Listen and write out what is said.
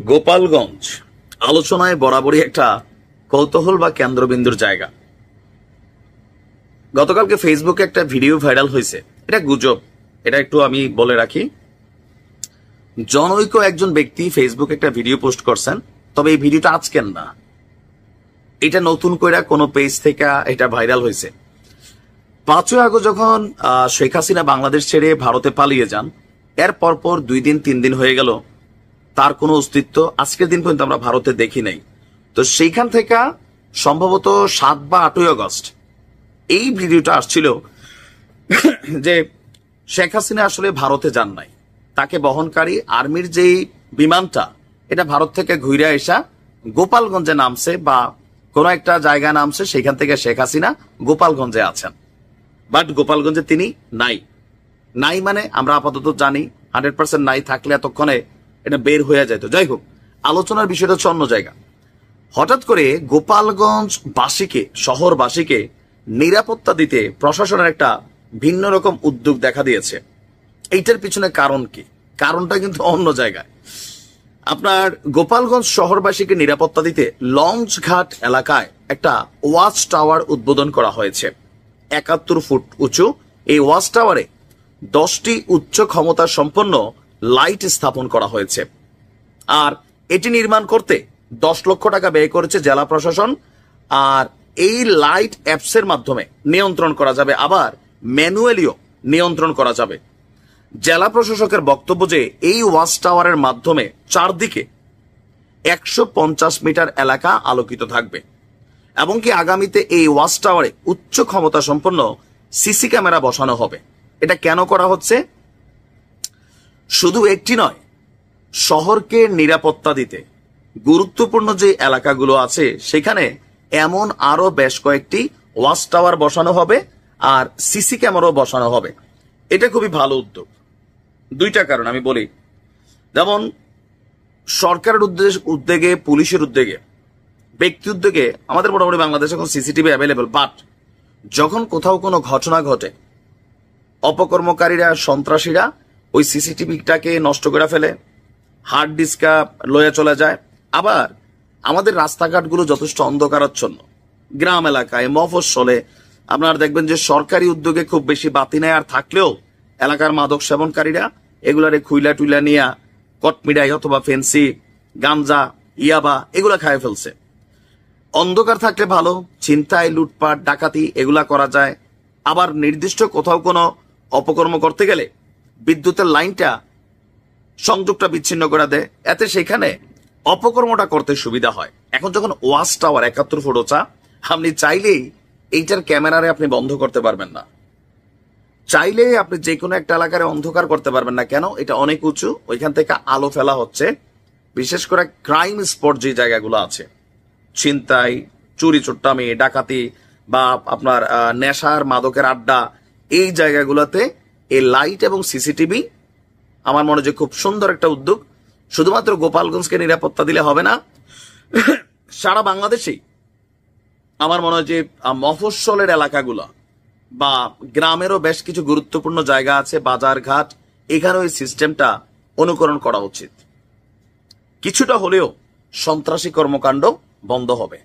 গোপালগঞ্জ আলোচনায় বরাবরই একটা কৌতূহল বা কেন্দ্রবিন্দুর জায়গা। গতকালকে ফেসবুকে একটা ভিডিও ভাইরাল হয়েছে, এটা গুজব, এটা একটু আমি বলে রাখি। জনৈক একজন ব্যক্তি ফেসবুকে একটা ভিডিও পোস্ট করছেন, তবে এই ভিডিওটা আজকের না, এটা নতুন করে কোনো পেজ থেকে এটা ভাইরাল হয়েছে। 5ই আগস্ট যখন শেখ হাসিনা বাংলাদেশ ছেড়ে ভারতে পালিয়ে যান, এর পরপর 2 দিন 3 দিন হয়ে গেল, তার কোনো অস্তিত্ব আজকের দিন পর্যন্ত আমরা ভারতে দেখি নাই। তো সেইখান থেকে সম্ভবত 7 বা 8ই আগস্ট এই ভিডিওটা আসছিল যে শেখ হাসিনা আসলে ভারতে যান নাই, তাকে বহনকারী আর্মির যেই বিমানটা এটা ভারত থেকে ঘুরে এসা গোপালগঞ্জে নামছে বা কোন একটা জায়গায় নামছে, সেখান থেকে শেখ হাসিনা গোপালগঞ্জে আছেন। বাট গোপালগঞ্জে তিনি নাই। নাই মানে আমরা আপাতত জানি 100% নাই, থাকলে এতক্ষণে এটা বের হয়ে যেত। যাই হোক, আলোচনার বিষয়টা হচ্ছে অন্য জায়গা। হঠাৎ করে গোপালগঞ্জ বাসীকে, শহরবাসীকে নিরাপত্তা দিতে প্রশাসনের একটা ভিন্ন রকম উদ্যোগ দেখা দিয়েছে। এইটার পিছনে কারণ কি? কারণটা কিন্তু অন্য জায়গায়। আপনার গোপালগঞ্জ শহরবাসীকে নিরাপত্তা দিতে লঞ্চঘাট এলাকায় একটা ওয়াচ টাওয়ার উদ্বোধন করা হয়েছে। 71 ফুট উঁচু এই ওয়াচ টাওয়ারে 10টি উচ্চ ক্ষমতা সম্পন্ন লাইট স্থাপন করা হয়েছে। আর এটি নির্মাণ করতে 10 লক্ষ টাকা ব্যয় করেছে জেলা প্রশাসন। আর এই লাইট অ্যাপসের মাধ্যমে নিয়ন্ত্রণ করা যাবে, আবার ম্যানুয়ালিও নিয়ন্ত্রণ করা যাবে। জেলা প্রশাসকের বক্তব্য যে এই ওয়াচ টাওয়ারের মাধ্যমে চারদিকে 150 মিটার এলাকা আলোকিত থাকবে এবং কি আগামীতে এই ওয়াচ টাওয়ারে উচ্চ ক্ষমতা সম্পন্ন সিসি ক্যামেরা বসানো হবে। এটা কেন করা হচ্ছে? শুধু একটি নয়, শহরকে নিরাপত্তা দিতে গুরুত্বপূর্ণ যে এলাকাগুলো আছে সেখানে এমন আরো বেশ কয়েকটি ওয়াচ টাওয়ার বসানো হবে আর সিসি ক্যামেরাও বসানো হবে। এটা খুবই ভালো উদ্যোগ। 2টা কারণ আমি বলি। যেমন সরকারের উদ্যোগে, পুলিশের উদ্যোগে, ব্যক্তি উদ্যোগে আমাদের মোটামুটি বাংলাদেশে এখন সিসিটিভি অ্যাভেলেবল। বাট যখন কোথাও কোনো ঘটনা ঘটে, অপকর্মকারীরা, সন্ত্রাসীরা ওই সিসিটিভিটাকে নষ্ট করে ফেলে, হার্ড ডিস্কা লয়ে চলে যায়। আবার আমাদের রাস্তাঘাটগুলো যথেষ্ট অন্ধকারাচ্ছন্ন, গ্রাম এলাকায়, মফস্বলে আপনারা দেখবেন যে সরকারি উদ্যোগে খুব বেশি বাতি নেই, আর থাকলেও এলাকার মাদক সেবনকারীরা এগুলারে খুইলা টুইলা নিয়ে কটমিডাই অথবা ফেন্সি, গাঞ্জা, ইয়াবা এগুলা খায় ফেলছে। অন্ধকার থাকলে ভালো, ছিনতাই, লুটপাট, ডাকাতি এগুলা করা যায়। আবার নির্দিষ্ট কোথাও কোনো অপকর্ম করতে গেলে বিদ্যুতের লাইনটা, সংযোগটা বিচ্ছিন্ন করে দেয়, এতে সেখানে অপকর্মটা করতে সুবিধা হয়। এখন যখন ওয়াচ টাওয়ার 71 ফুট উঁচা, আপনি চাইলেই এইটার ক্যামেরারে আপনি বন্ধ করতে পারবেন না, চাইলে আপনি যে কোনো একটা এলাকায় অন্ধকার করতে পারবেন না। কেন? এটা অনেক উঁচু, ওইখান থেকে আলো ফেলা হচ্ছে। বিশেষ করে ক্রাইম স্পট যে জায়গাগুলো আছে, ছিনতাই, চুরি চুট্টামি, ডাকাতি বা আপনার নেশার মাদকের আড্ডা, এই জায়গাগুলোতে এই লাইট এবং সিসিটিভি আমার মনে হয় যে খুব সুন্দর একটা উদ্যোগ। শুধুমাত্র গোপালগঞ্জকে নিরাপত্তা দিলে হবে না, সারা বাংলাদেশেই আমার মনে হয় যে মফস্বলের এলাকাগুলো বা গ্রামেরও বেশ কিছু গুরুত্বপূর্ণ জায়গা আছে, বাজার ঘাট, এখানেও এই সিস্টেমটা অনুকরণ করা উচিত। কিছুটা হলেও সন্ত্রাসী কর্মকাণ্ড বন্ধ হবে।